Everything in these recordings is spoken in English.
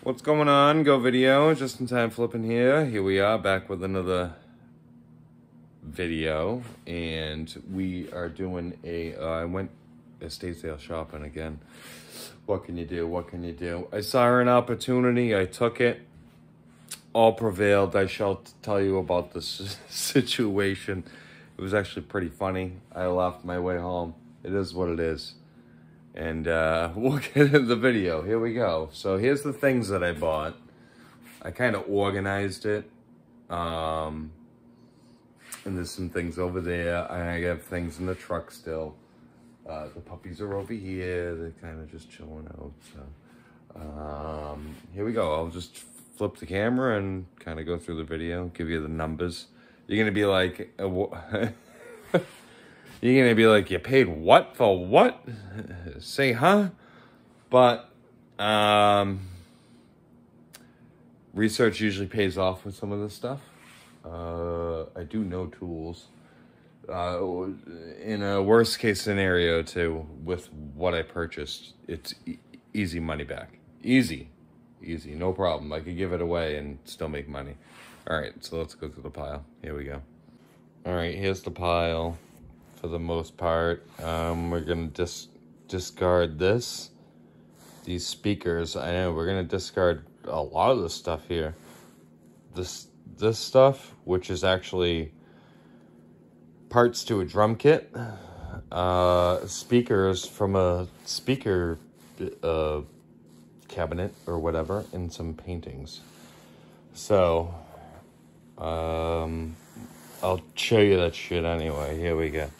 What's going on? Go video, just in time flipping here. Here we are back with another video, and we are doing I went estate sale shopping again. What can you do? What can you do? I saw an opportunity, I took it. All prevailed. I shall tell you about this situation. It was actually pretty funny. I laughed my way home. It is what it is. And we'll get into the video. Here we go. So here's the things that I bought. I kind of organized it. And there's some things over there. And I have things in the truck still. The puppies are over here. They're kind of just chilling out. So here we go. I'll just flip the camera and kind of go through the video. Give you the numbers. You're going to be like... You're going to be like, you paid what for what? Say, huh? But research usually pays off with some of this stuff. I do know tools. In a worst case scenario, too, with what I purchased, it's easy money back. Easy. Easy. No problem. I could give it away and still make money. All right, so let's go through the pile. Here we go. All right, here's the pile. For the most part, we're gonna discard these speakers. I know we're gonna discard a lot of the stuff here. This stuff, which is actually parts to a drum kit, speakers from a speaker cabinet or whatever, and some paintings. So, I'll show you that shit anyway. Here we go.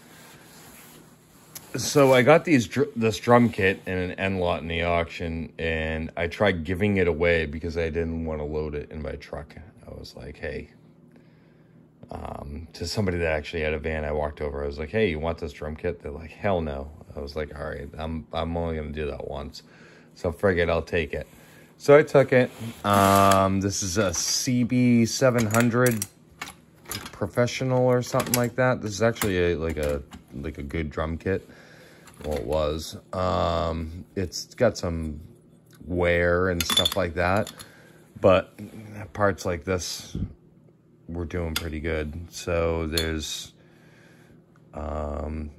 So I got this drum kit in an end lot in the auction, and I tried giving it away because I didn't want to load it in my truck. I was like, hey, to somebody that actually had a van, I walked over. I was like, hey, you want this drum kit? They're like, hell no. I was like, all right, I'm only going to do that once. So figured I'll take it. So I took it. This is a CB700 Professional or something like that. This is actually like a good drum kit. Well, it was. It's got some wear and stuff like that, but parts like this were doing pretty good. So there's the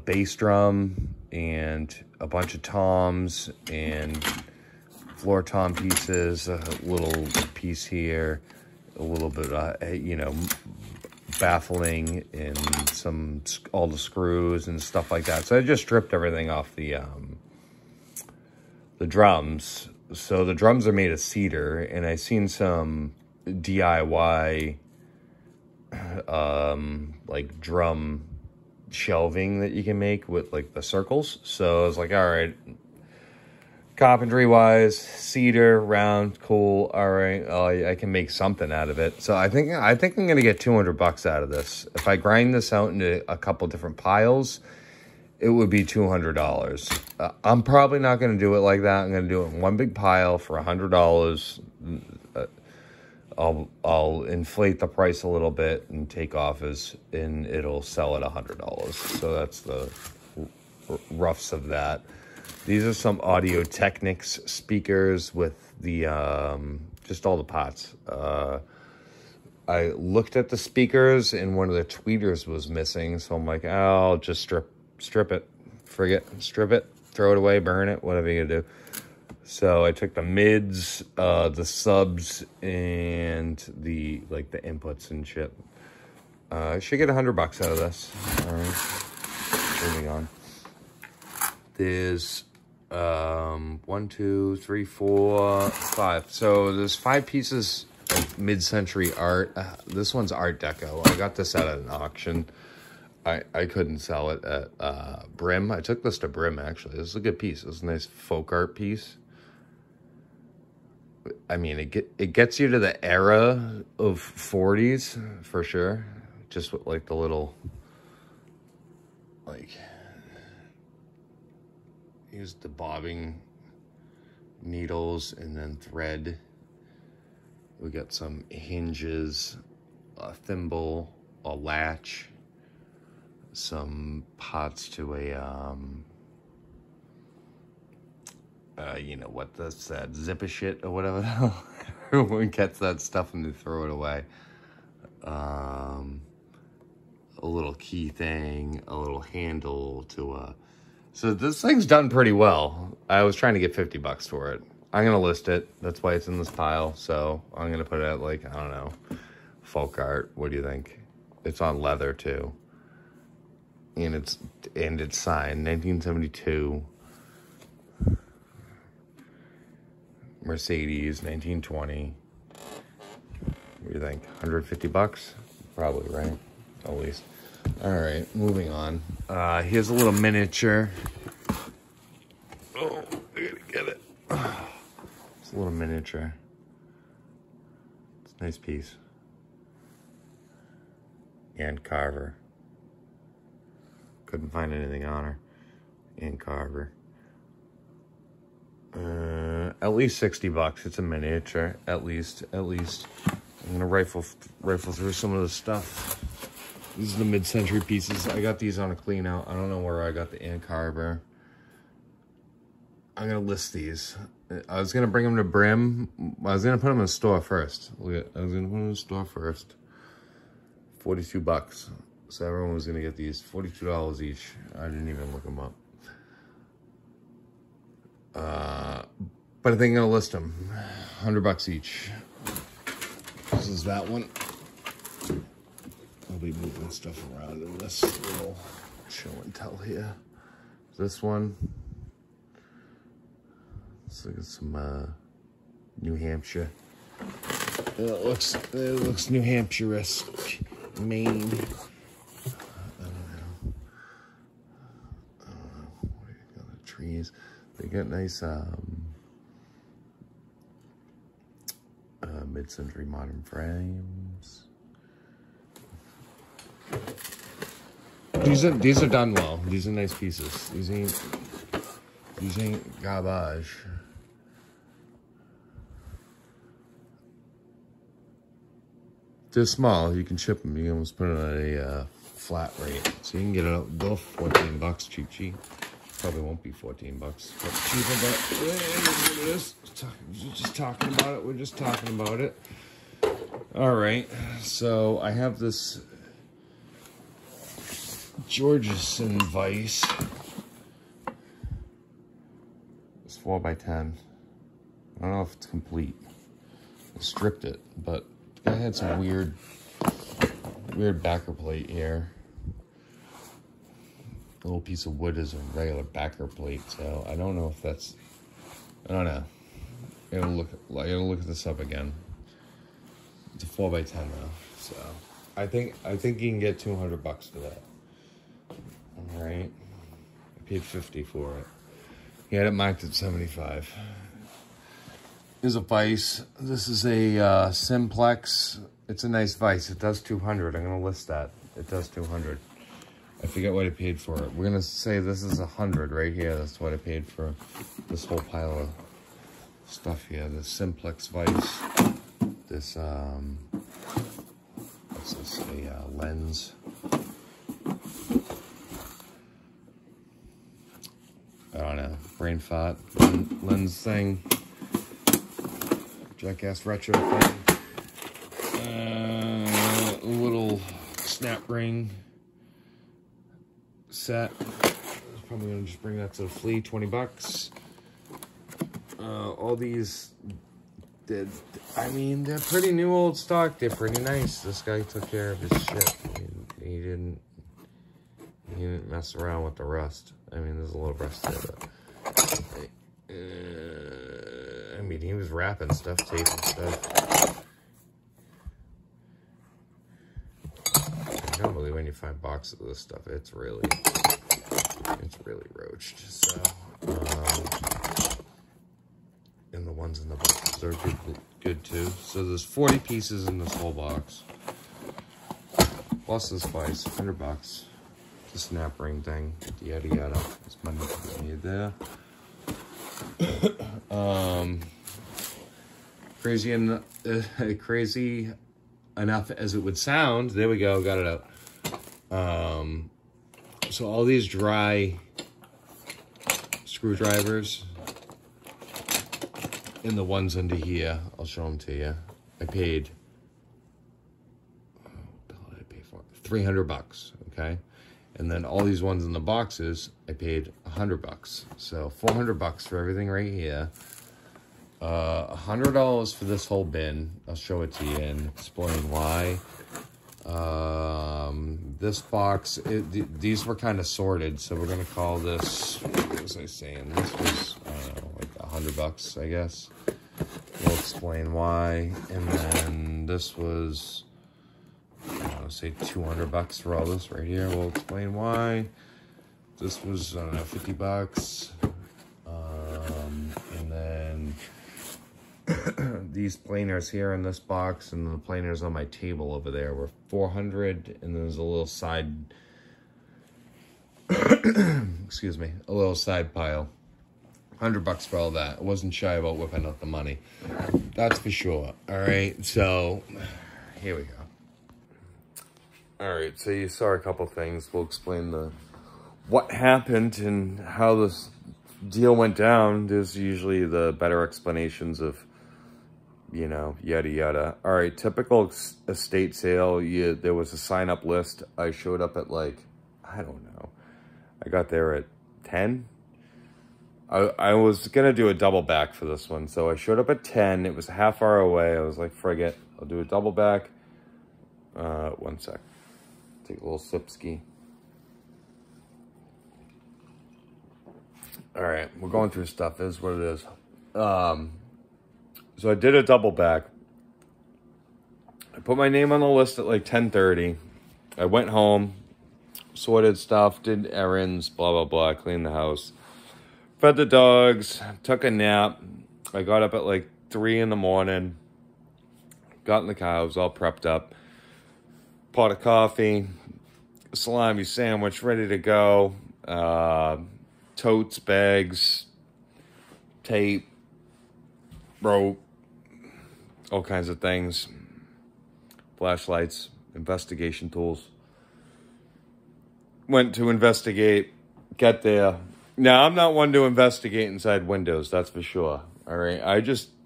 bass drum and a bunch of toms and floor tom pieces, a little piece here, a little bit, baffling and all the screws and stuff like that. So I just stripped everything off the drums. So the drums are made of cedar, and I seen some DIY like drum shelving that you can make with like the circles. So I was like, all right, carpentry wise, cedar, round, cool. All right, I can make something out of it. So I think I'm gonna get $200 out of this. If I grind this out into a couple different piles, it would be $200. I'm probably not gonna do it like that. I'm gonna do it in one big pile for $100. I'll inflate the price a little bit and take off and it'll sell at $100. So that's the roughs of that. These are some Audio Technics speakers with the, just all the parts. I looked at the speakers and one of the tweeters was missing. So I'm like, I'll just strip it, strip it, throw it away, burn it, whatever you do. So I took the mids, the subs, and the inputs and shit. I should get $100 out of this. All right, moving on. There's 1, 2, 3, 4, 5. So there's 5 pieces of mid-century art. This one's Art Deco. I got this at an auction. I couldn't sell it at Brim. I took this to Brim, actually. This is a good piece. It's a nice folk art piece. I mean, it gets you to the era of 40s for sure. Just with like the little, like, here's the bobbing needles and then thread. We got some hinges, a thimble, a latch, some pots to you know what that's that zipper shit or whatever the hell. Everyone gets that stuff and they throw it away. A little key thing, a little handle to a... So this thing's done pretty well. I was trying to get 50 bucks for it. I'm going to list it. That's why it's in this pile. So I'm going to put it at like, I don't know, folk art. What do you think? It's on leather too. And it's signed 1972. Mercedes 1920. What do you think? 150 bucks? Probably, right? At least. All right, moving on. Here's a little miniature. Oh, I gotta get it. It's a little miniature. It's a nice piece. And Carver. Couldn't find anything on her. And Carver. At least 60 bucks. It's a miniature. At least. I'm gonna rifle through some of the stuff. These are the mid-century pieces. I got these on a clean out. I don't know where I got the Ann Carver. I'm gonna list these. I was gonna bring them to Brim. I was gonna put them in the store first. I was gonna put them in the store first. 42 bucks. So everyone was gonna get these. $42 each. I didn't even look them up. But I think I'm gonna list them. 100 bucks each. This is that one. I'll be moving stuff around in this little show and tell here. This one. Let's look at some New Hampshire. It looks New Hampshire-esque. Maine. I don't know. What do you got? The trees. They got nice mid-century modern frames. These are done well. These are nice pieces. These ain't garbage. They're small. You can ship them. You can almost put it at a flat rate, so you can get it both 14 bucks, cheap. Probably won't be 14 bucks, but cheaper. But look at this. We're just talking about it. We're just talking about it. All right. So I have this Georgeson vise. It's 4x10. I don't know if it's complete. I stripped it, but the guy had some weird backer plate here. A little piece of wood is a regular backer plate, so I don't know if that's. I don't know. I gotta look this up again. It's a 4x10 though, so I think you can get 200 bucks for that. All right, I paid 50 for it. He had it marked at 75. Here's a vise. This is a Simplex. It's a nice vise. It does 200. I'm gonna list that. It does 200. I forget what I paid for it. We're gonna say this is 100 right here. That's what I paid for this whole pile of stuff here. The Simplex vise. This what's this? A lens. I don't know. Brain fart lens thing. Jackass retro thing. A little snap ring set. Probably gonna just bring that to the flea. 20 bucks. All these they're pretty new old stock. They're pretty nice. This guy took care of his shit. He didn't mess around with the rust. I mean, there's a little rust there, but he was wrapping stuff, taping stuff. Normally when you find boxes of this stuff, it's really roached. So and the ones in the boxes are good too. So there's 40 pieces in this whole box. Plus this price, 100 bucks. The snap ring thing, yada yada. It's money made there. Crazy enough as it would sound. There we go, got it out. So all these dry screwdrivers, And the ones under here, I'll show them to you. I paid, what did I pay for? $300, okay? And then all these ones in the boxes, I paid $100. So $400 for everything right here. $100 for this whole bin. I'll show it to you and explain why. This box, these were kind of sorted, so we're gonna call this, what was I saying? This was, I don't know, like $100, I guess. We'll explain why. And then this was, I don't know, say $200 for all this right here. We'll explain why. This was, I don't know, $50. And then these planers here in this box and the planers on my table over there were $400, and there's a little side excuse me, a little side pile. $100 for all that. I wasn't shy about whipping out the money, that's for sure. All right, so here we go. All right, so you saw a couple things. We'll explain what happened and how this deal went down. There's usually the better explanations of, you know, yada yada. All right, typical estate sale. There was a sign up list. I showed up at like, I don't know, I got there at 10. I was gonna do a double back for this one, so I showed up at 10. It was a half hour away. I was like, frig it, I'll do a double back. One sec, take a little sip ski. All right, we're going through stuff, is what it is. So I did a double back. I put my name on the list at like 10:30. I went home, sorted stuff, did errands, blah, blah, blah, cleaned the house. Fed the dogs, took a nap. I got up at like 3 in the morning. Got in the car, I was all prepped up. Pot of coffee, salami sandwich ready to go. Totes, bags, tape, rope, all kinds of things. Flashlights, investigation tools. Went to investigate, get there. Now, I'm not one to investigate inside windows, that's for sure. All right,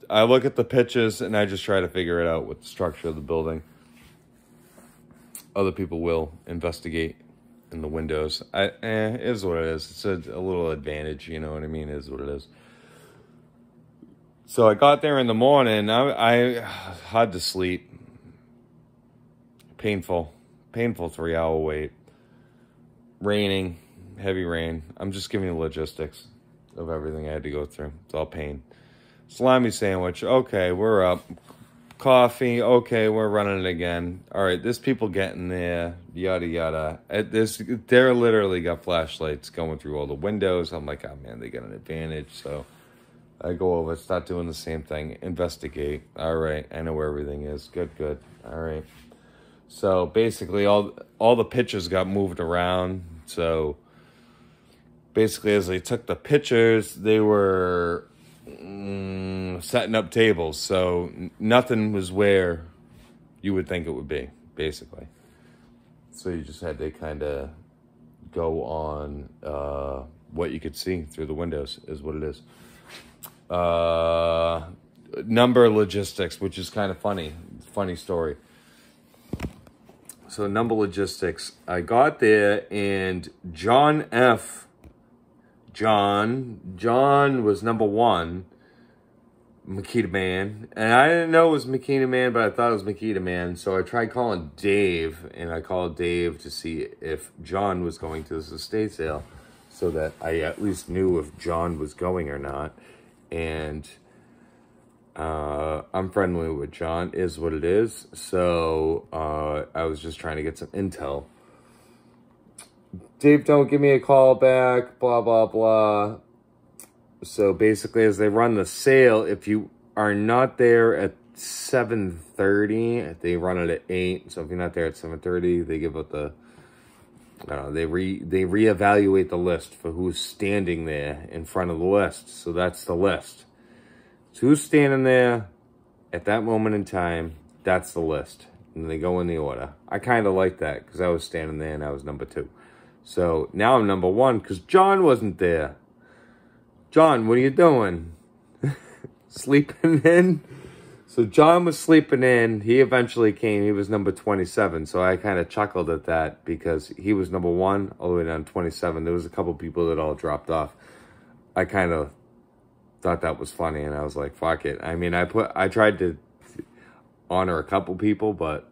I look at the pictures and I just try to figure it out with the structure of the building. Other people will investigate in the windows. It is what it is. It's a little advantage, you know what I mean? It is what it is. So I got there in the morning. I had to sleep. Painful 3-hour wait. Raining, heavy rain. I'm just giving you the logistics of everything I had to go through. It's all pain. Salami sandwich. Okay, we're up. Coffee. Okay, we're running it again. All right, there's people getting there. Yada, yada. They're literally got flashlights going through all the windows. I'm like, oh, man, they got an advantage. So I go over, start doing the same thing. Investigate. All right, I know where everything is. Good, good. All right. So basically, all the pictures got moved around. So basically, as they took the pictures, they were setting up tables. So nothing was where you would think it would be, basically. So you just had to kind of go on what you could see through the windows, is what it is. Number logistics, which is kind of funny. Funny story. So number logistics, I got there and John was number 1, Makita Man. And I didn't know it was Makita Man, but I thought it was Makita Man. So I tried calling Dave, and I called Dave to see if John was going to this estate sale so that I at least knew if John was going or not. And I'm friendly with John, is what it is. So I was just trying to get some intel. Dave, don't give me a call back, blah, blah, blah. So basically, as they run the sale, if you are not there at 7:30, they run it at 8. So if you're not there at 7:30, they give out the, I don't know, they reevaluate the list for who's standing there in front of the list. So that's the list. So who's standing there at that moment in time, that's the list. And they go in the order. I kind of like that because I was standing there and I was number 2. So now I'm number 1 because John wasn't there. John, what are you doing? sleeping in. So John was sleeping in. He eventually came. He was number 27. So I kind of chuckled at that because he was number 1 all the way down to 27. There was a couple people that all dropped off. I kind of thought that was funny, and I was like, fuck it. I mean, I tried to honor a couple people, but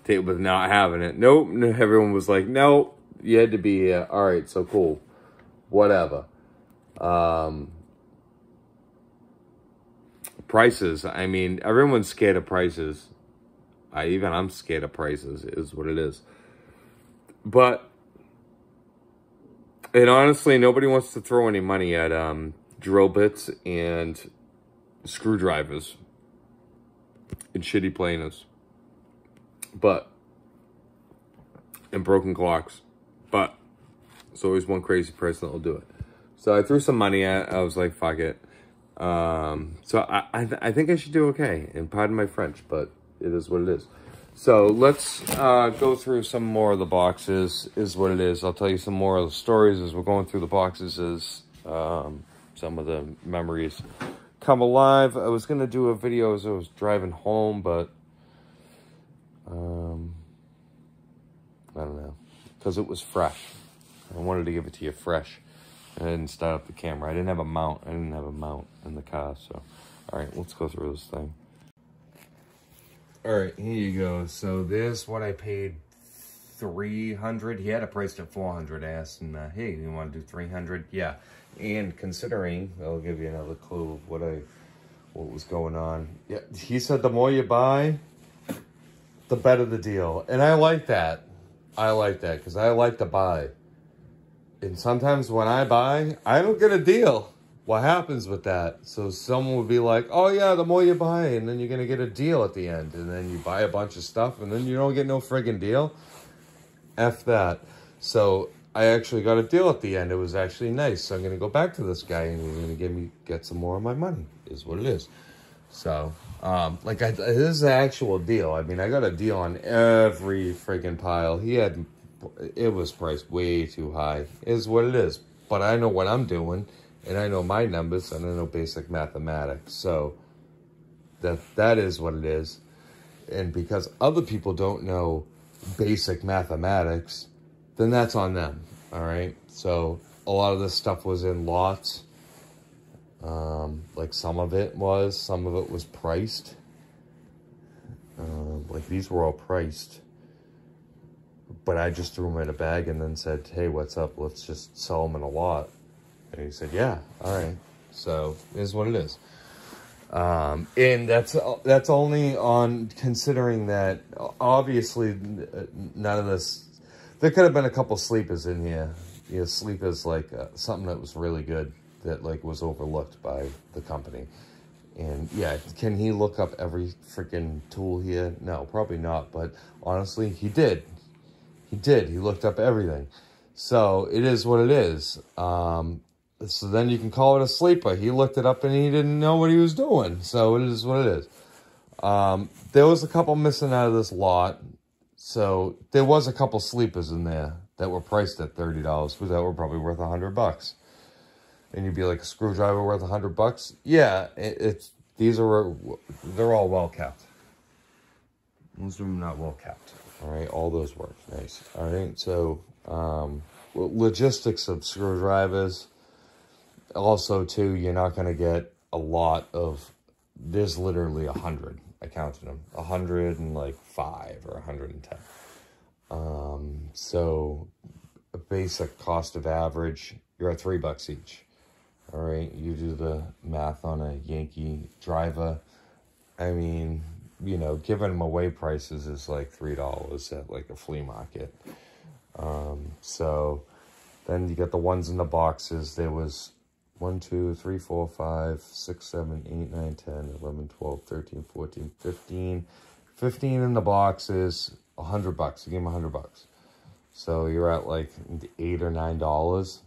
they was not having it. Nope. Everyone was like, no, you had to be here. All right, so cool. Whatever. Prices. I mean, everyone's scared of prices. I'm scared of prices, is what it is. But, and honestly, nobody wants to throw any money at drill bits and screwdrivers and shitty planers. But, and broken clocks. But, there's always one crazy person that will do it. So I threw some money at it. I was like, fuck it. So I think I should do okay. And pardon my French, but it is what it is. So let's go through some more of the boxes, is what it is. I'll tell you some more of the stories as we're going through the boxes, as some of the memories come alive. I was going to do a video as I was driving home, but I don't know, because it was fresh. I wanted to give it to you fresh. I didn't start up the camera. I didn't have a mount. I didn't have a mount in the car, so. All right, let's go through this thing. All right, here you go. So there's what I paid, $300. He had it priced at $400. I asked him, hey, you want to do $300? Yeah. And considering, I'll give you another clue of what was going on. Yeah, he said the more you buy, the better the deal. And I like that. I like that because I like to buy. And sometimes when I buy, I don't get a deal. What happens with that? So someone would be like, oh yeah, the more you buy, and then you're going to get a deal at the end. And then you buy a bunch of stuff, and then you don't get no friggin' deal. F that. So I actually got a deal at the end. It was actually nice. So I'm going to go back to this guy, and he's going to get some more of my money, is what it is. So, this is an actual deal. I mean, I got a deal on every friggin' pile. It was priced way too high, is what it is. But I know what I'm doing, and I know my numbers, and I know basic mathematics. So that is what it is. And because other people don't know basic mathematics, then that's on them, all right? So a lot of this stuff was in lots. Like some of it was priced. Like these were all priced. But I just threw them in a bag and then said, hey, what's up? Let's just sell them in a lot. And he said, yeah, all right. So it is what it is. And that's only on considering that obviously none of this, there could have been a couple sleepers in here. You know, sleepers like something that was really good that like was overlooked by the company. And yeah, can he look up every freaking tool here? No, probably not. But honestly, he did. He did. He looked up everything. So it is what it is. So then you can call it a sleeper. He looked it up and he didn't know what he was doing. So it is what it is. There was a couple missing out of this lot. So there was a couple sleepers in there that were priced at $30, that were probably worth $100. And you'd be like, a screwdriver worth $100? Yeah, they're all well kept. Most of them not well kept. All right, all those work. Nice. All right, so logistics of screwdrivers. Also, too, you're not going to get a lot of, there's literally 100. I counted them. 105 or 110. So a basic cost of average, you're at $3 each. All right, you do the math on a Yankee driver. I mean, you know, giving them away prices is like $3 at like a flea market. So then you get the ones in the boxes. There was 1, 2, 3, 4, 5, 6, 7, 8, 9, 10, 11, 12, 13, 14, 15. 15 in the boxes, $100. You give them $100. So you're at like $8 or $9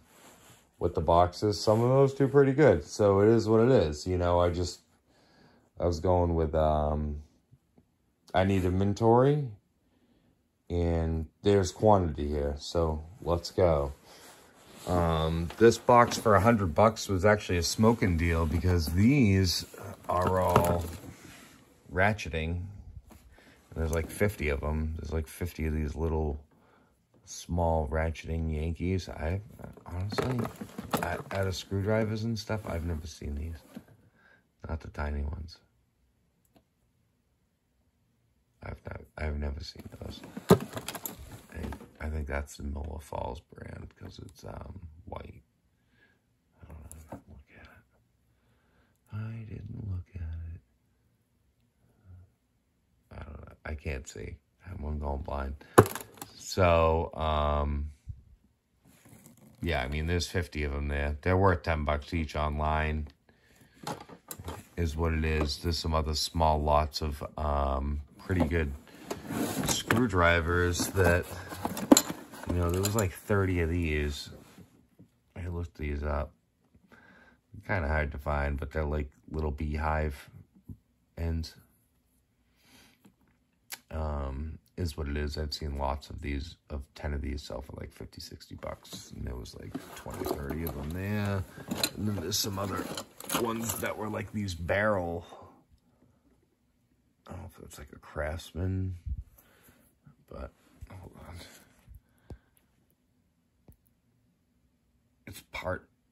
with the boxes. Some of those do pretty good. So it is what it is. You know, I was going with, I need inventory, and there's quantity here, so let's go. This box for $100 was actually a smoking deal because these are all ratcheting. And there's like 50 of them. There's like 50 of these little small ratcheting Yankees. I honestly, out of screwdrivers and stuff, I've never seen these. Not the tiny ones. I've never seen those. I think that's the Miller Falls brand because it's white. I don't know. Look at it. I didn't look at it. I don't know. I can't see. I'm going blind. So, yeah, I mean, there's 50 of them there. They're worth $10 each online, is what it is. There's some other small lots of pretty good screwdrivers that, you know, there was like 30 of these. I looked these up. Kind of hard to find, but they're like little beehive ends. Is what it is. I've seen lots of these, of 10 of these sell for like $50-$60. And there was like 20, 30 of them there. And then there's some other ones that were like these barrel. I don't know if it's like a Craftsman, but hold on.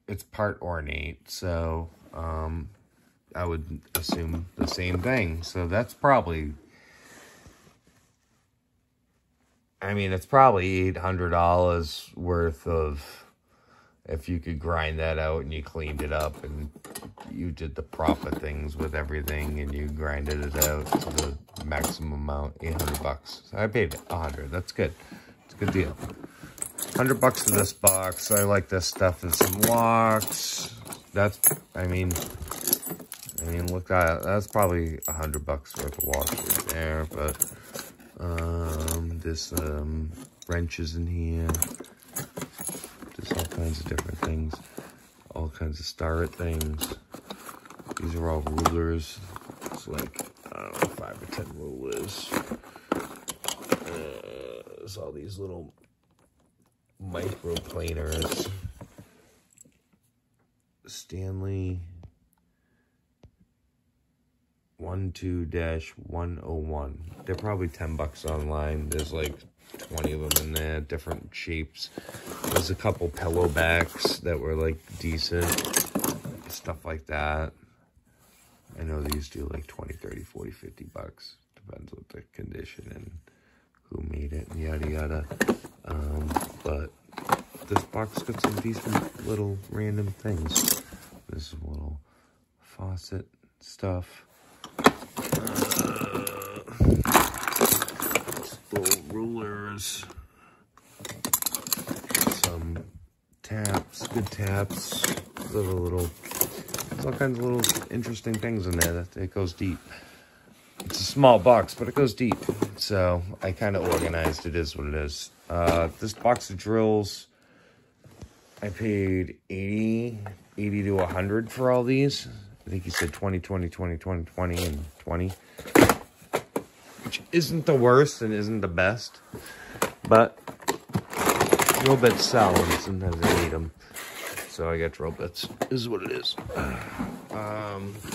It's part ornate, so I would assume the same thing. So that's probably, I mean, it's probably $800 worth of, if you could grind that out and you cleaned it up and you did the proper things with everything and you grinded it out to the maximum amount, $800. So I paid $100. That's good. It's a good deal. $100 for this box. I like this stuff. There's some locks. That's, I mean, look at that. That's probably $100 worth of washers there, but there's wrenches in here. There's all kinds of different things. All kinds of starret things. These are all rulers. It's like, I don't know, 5 or 10 rulers. There's all these little microplaners. Stanley 12-101. They're probably $10 online. There's like 20 of them in there, different shapes. There's a couple pillow backs that were like decent, stuff like that. I know these do like 20, 30, 40, $50. Depends what the condition and who made it and yada yada. But this box got some decent little random things. This is a little faucet stuff. Little rulers. Some taps, good taps. There's all kinds of little interesting things in there. It goes deep. It's a small box, but it goes deep. So I kind of organized it, is what it is. This box of drills, I paid 80 to 100 for all these. I think he said 20, 20, 20, 20, 20, and 20. Which isn't the worst and isn't the best. But drill bits sell and sometimes I need them. So I got drill bits. This is what it is.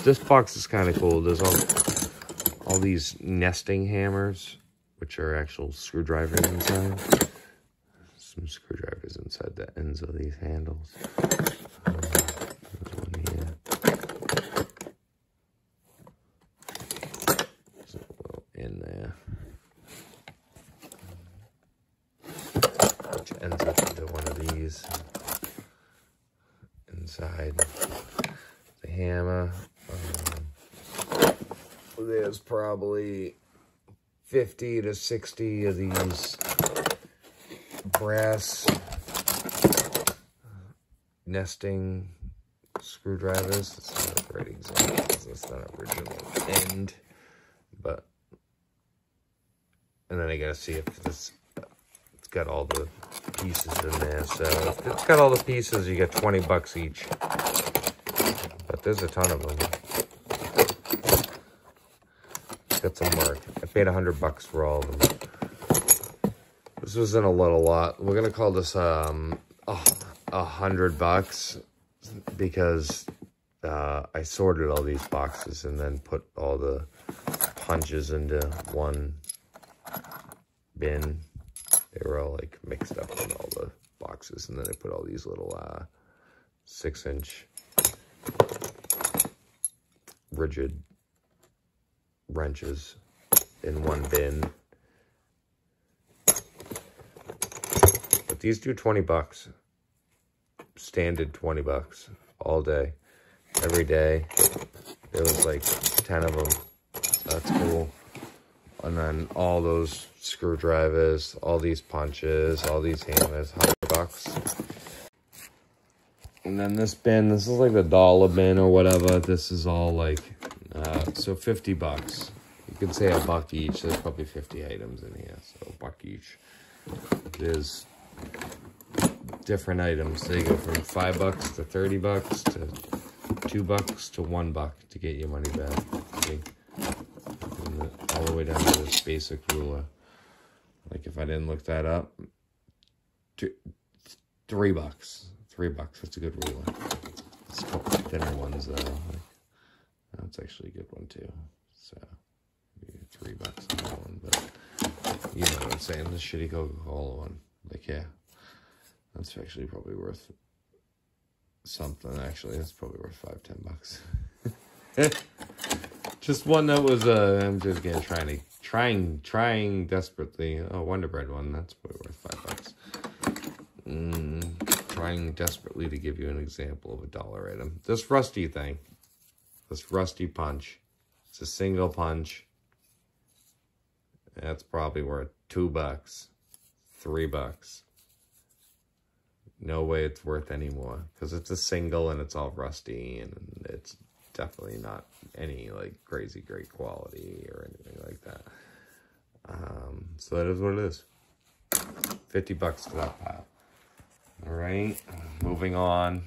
This box is kind of cool. There's all these nesting hammers, which are actual screwdrivers inside. Some screwdrivers inside the ends of these handles. There's one here. There's a little in there, which ends up into one of these inside the hammer. There's probably 50 to 60 of these brass nesting screwdrivers. It's not the right example. It's not original end, but, and then I gotta see if it's got all the pieces in there. So if it's got all the pieces, you get $20 each. But there's a ton of them. Got some work. I paid $100 for all of them. This was in a little lot. We're gonna call this $100 because I sorted all these boxes and then put all the punches into one bin. They were all like mixed up in all the boxes, and then I put all these little 6-inch rigid wrenches in one bin. But these do $20. Standard $20 all day. Every day. There was like 10 of them. That's cool. And then all those screwdrivers, all these punches, all these hammers, $100. And then this bin, this is like the dollar bin or whatever. This is all like, so $50. You could say $1 each. There's probably 50 items in here, so $1 each. There's different items. They go from $5 to $30 to $2 to $1 to get your money back. Okay. All the way down to this basic ruler. Like if I didn't look that up, $3. $3. That's a good ruler. It's a couple thinner ones though. Like, that's actually a good one too. So maybe $3 on that one, but you know what I'm saying. The shitty Coca-Cola one. Like yeah, that's actually probably worth something. Actually, that's probably worth $5-10. Just one that was I'm just again trying desperately. Oh, Wonder Bread one. That's probably worth $5. Trying desperately to give you an example of a dollar item. This rusty thing, this rusty punch. It's a single punch. That's probably worth $2, $3. No way it's worth any more because it's a single and it's all rusty and it's definitely not any like crazy great quality or anything like that. So that is what it is. $50 to that pile. All right, moving on.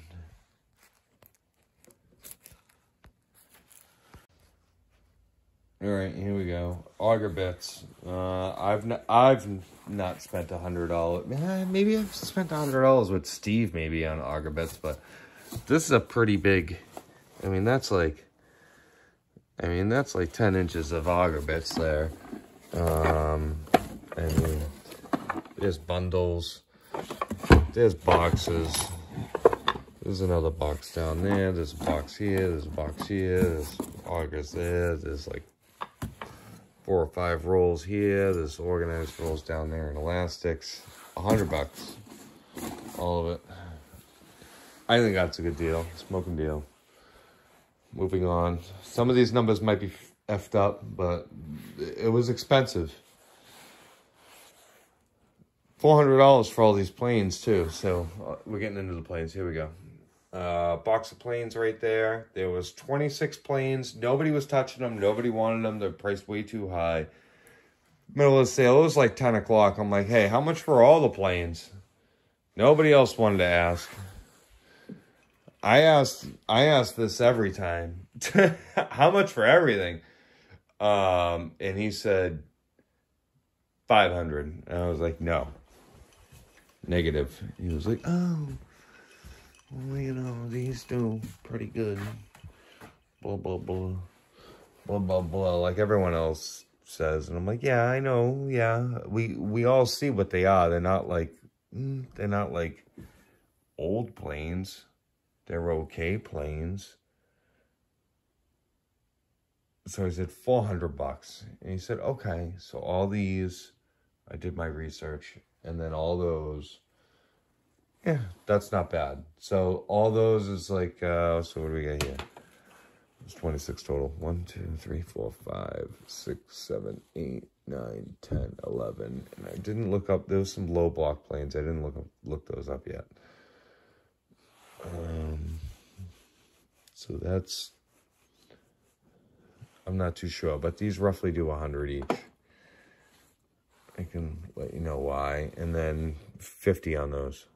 All right, here we go. Auger Bits. I've not spent $100. Maybe I've spent $100 with Steve maybe on Auger Bits, but this is a pretty big. I mean that's like 10 inches of Auger Bits there. I mean, there's bundles. There's boxes. There's another box down there. There's a box here. There's a box here. There's augers there. There's like 4 or 5 rolls here. There's organized rolls down there and elastics. $100. All of it. I think that's a good deal. Smoking deal. Moving on. Some of these numbers might be effed up, but it was expensive. $400 for all these planes too. So we're getting into the planes. Here we go. Box of planes right there. There was 26 planes. Nobody was touching them. Nobody wanted them. They're priced way too high. Middle of the sale. It was like 10 o'clock. I'm like, hey, how much for all the planes? Nobody else wanted to ask. I asked this every time. How much for everything? And he said 500. And I was like, no. Negative. He was like, oh, well, you know, these do pretty good. Blah, blah, blah. Blah, blah, blah. Like everyone else says. And I'm like, yeah, I know. Yeah. We all see what they are. They're not like old planes. They're okay planes. So I said $400. And he said, okay. So all these, I did my research. And then all those, yeah, that's not bad. So all those is like, so what do we got here? It's 26 total. 1, 2, 3, 4, 5, 6, 7, 8, 9, 10, 11. And I didn't look up, there was some low block planes. I didn't look those up yet. So that's, I'm not too sure, but these roughly do 100 each. I can let you know why. And then 50 on those.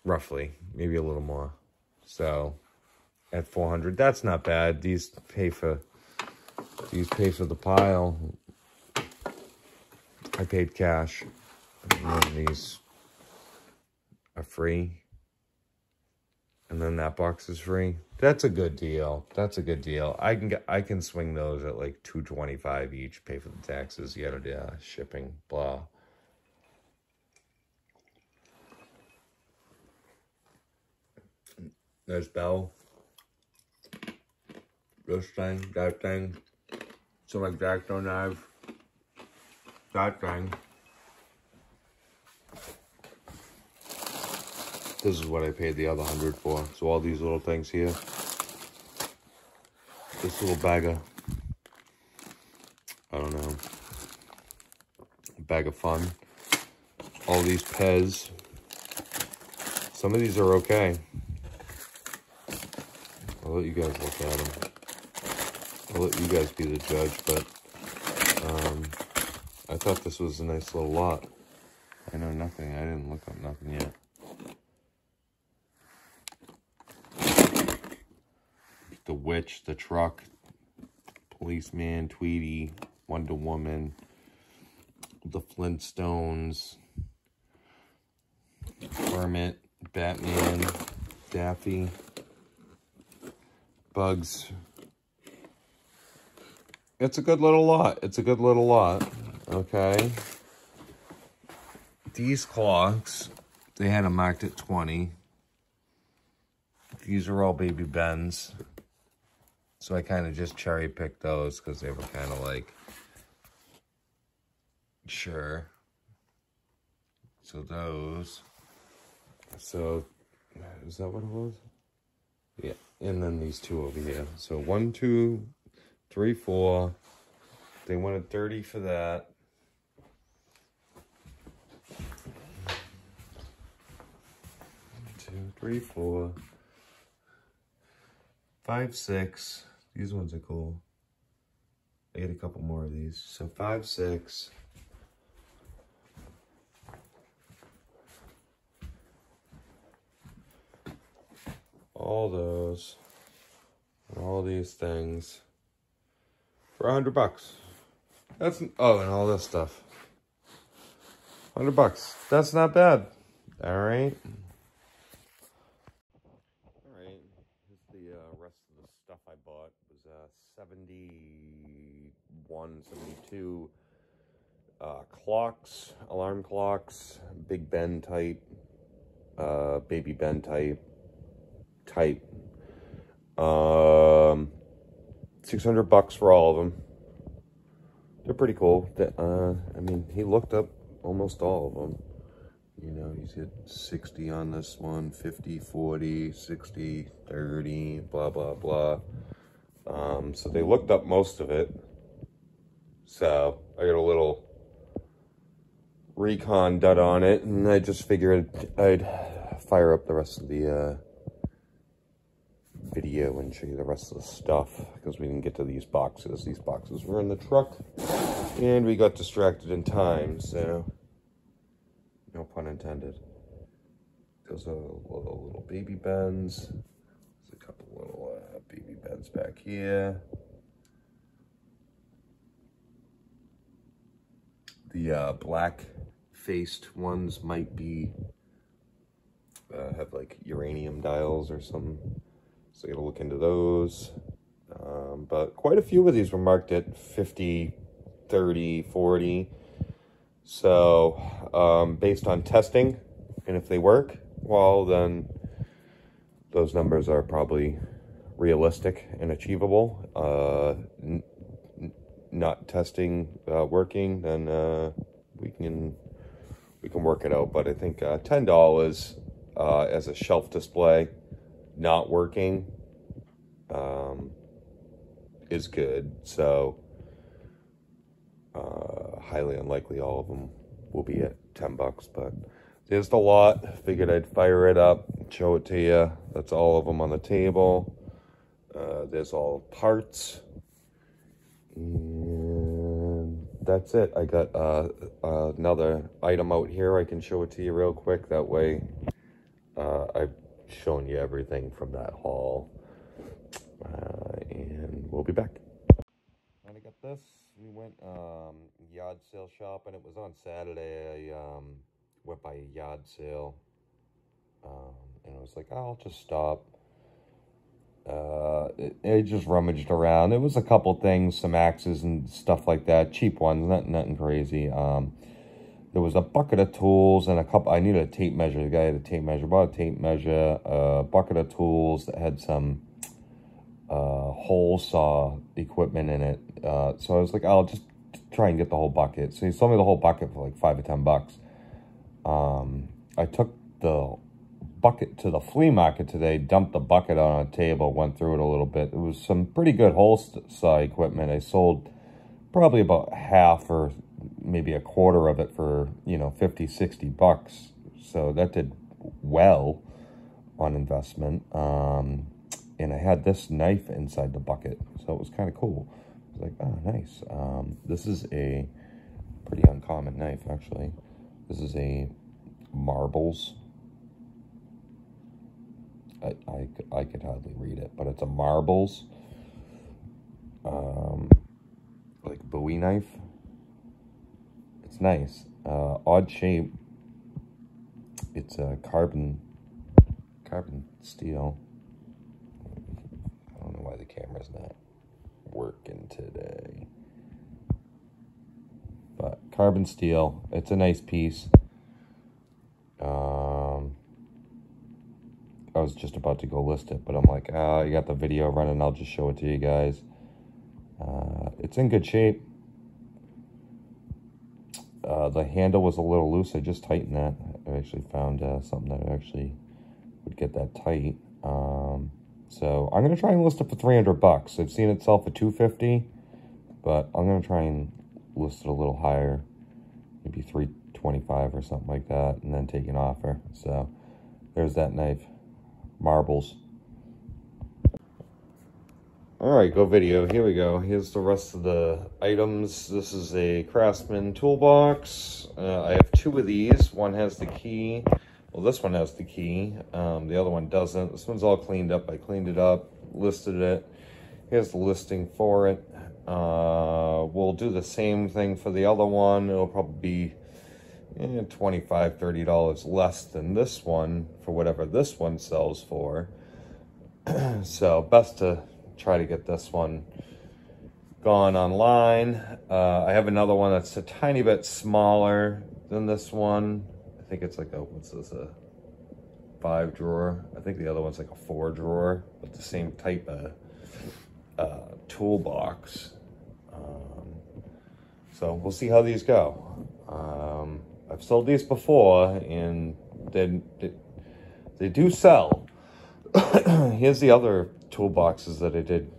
Roughly. Maybe a little more. So at 400, that's not bad. These pay for the pile. I paid cash. And then these are free. And then that box is free. That's a good deal. That's a good deal. I can swing those at like $2.25 each. Pay for the taxes. You gotta do shipping. Blah. There's Bell. This thing, that thing. Some X-Acto knife. That thing. This is what I paid the other 100 for. So all these little things here. This little bag of, I don't know, bag of fun. All these Pez. Some of these are okay. I'll let you guys look at them. I'll let you guys be the judge, but I thought this was a nice little lot. I know nothing. I didn't look up nothing yet. The Witch, the Truck, Policeman, Tweety, Wonder Woman, the Flintstones, Kermit, Batman, Daffy, Bugs. It's a good little lot. It's a good little lot. Okay. These clocks, they had them marked at 20. These are all Baby Bens. So I kind of just cherry picked those because they were kind of like, sure. So those. So, is that what it was? Yeah. And then these two over here. So 1, 2, 3, 4. They wanted 30 for that. 2, 3, 4. 5, 6. These ones are cool. I get a couple more of these. So 5, 6. All those. All these things. For $100. That's, oh, and all this stuff. $100. That's not bad. All right. Rest of the stuff I bought was 71, 72 clocks, alarm clocks, Big Ben type, Baby Ben type, $600 for all of them. They're pretty cool. I mean, he looked up almost all of them. You know, he's hit 60 on this one, 50, 40, 60, 30, blah, blah, blah. So they looked up most of it. So I got a little recon done on it, and I just figured I'd fire up the rest of the video and show you the rest of the stuff, because we didn't get to these boxes. These boxes were in the truck, and we got distracted in time, so... No pun intended. Those are little Baby Bens. There's a couple little Baby Bens back here. The black-faced ones might be, have like uranium dials or something. So I gotta look into those. But quite a few of these were marked at 50, 30, 40. So, based on testing, and if they work, well, then those numbers are probably realistic and achievable. Not testing working, then we can work it out. But I think $10 as a shelf display, not working, is good. So. Highly unlikely all of them will be at $10, but there's the lot. Figured I'd fire it up, show it to you. That's all of them on the table. There's all parts, and that's it. I got another item out here. I can show it to you real quick. That way I've shown you everything from that haul, and we'll be back. And I got this. We went yard sale shopping. It was on Saturday. I went by a yard sale. and it was like, oh, I'll just stop. It just rummaged around. It was a couple things, some axes and stuff like that, cheap ones, nothing crazy. There was a bucket of tools and a couple. I needed a tape measure. The guy had a tape measure. Bought a tape measure, a bucket of tools that had some hole saw equipment in it. So I was like, I'll just try and get the whole bucket. So he sold me the whole bucket for like $5 or $10. I took the bucket to the flea market today, dumped the bucket on a table, went through it a little bit. It was some pretty good hole saw equipment. I sold probably about half or maybe a quarter of it for, you know, $50, $60. So that did well on investment. And I had this knife inside the bucket, so it was kind of cool. I was like, oh, nice. This is a pretty uncommon knife, actually. This is a Marbles. I could hardly read it, but it's a Marbles, like Bowie knife. It's nice. Odd shape. It's a carbon steel. I don't know why the camera's not working today. But carbon steel. It's a nice piece. I was just about to go list it, but I'm like, you got the video running, I'll just show it to you guys. It's in good shape. The handle was a little loose. I just tightened that. I actually found something that actually would get that tight. So I'm going to try and list it for $300. I've seen it sell for $250, but I'm going to try and list it a little higher, maybe $325 or something like that, and then take an offer. So there's that knife. Marbles. All right, go video. Here we go. Here's the rest of the items. This is a Craftsman toolbox. I have two of these. One has the key. Well, this one has the key. The other one doesn't. This one's all cleaned up. I cleaned it up, listed it. Here's the listing for it. We'll do the same thing for the other one. It'll probably be $25, $30 less than this one for whatever this one sells for. So best to try to get this one gone online. I have another one that's a tiny bit smaller than this one. I think it's like a, what's this, a 5 drawer. I think the other one's like a 4 drawer, but the same type of toolbox. So we'll see how these go. I've sold these before, and they do sell. Here's the other toolboxes that I did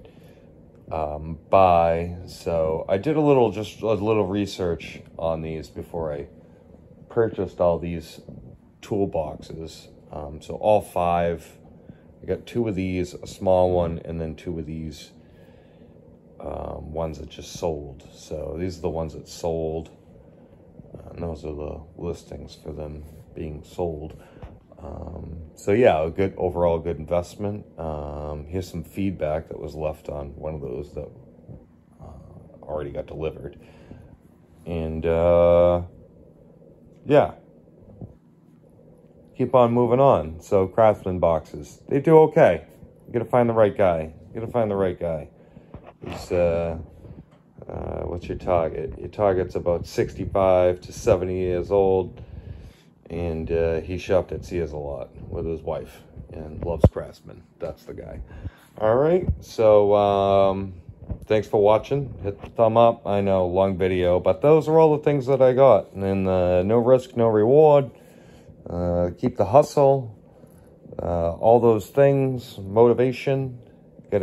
buy. So I did a little research on these before I purchased all these toolboxes. So all 5. I got 2 of these, a small one, and then 2 of these ones that just sold. So these are the ones that sold. And those are the listings for them being sold. So yeah, a good overall good investment. Here's some feedback that was left on one of those that already got delivered. And yeah, keep on moving on. So Craftsman boxes, they do okay. You gotta find the right guy. He's what's your target? Your target's about 65 to 70 years old, and he shopped at Sears a lot with his wife and loves Craftsman. That's the guy. All right, so thanks for watching. Hit the thumb up. I know, long video, but those are all the things that I got. And then no risk, no reward. Keep the hustle. All those things. Motivation. Get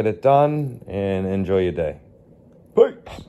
it done, and enjoy your day. Peace.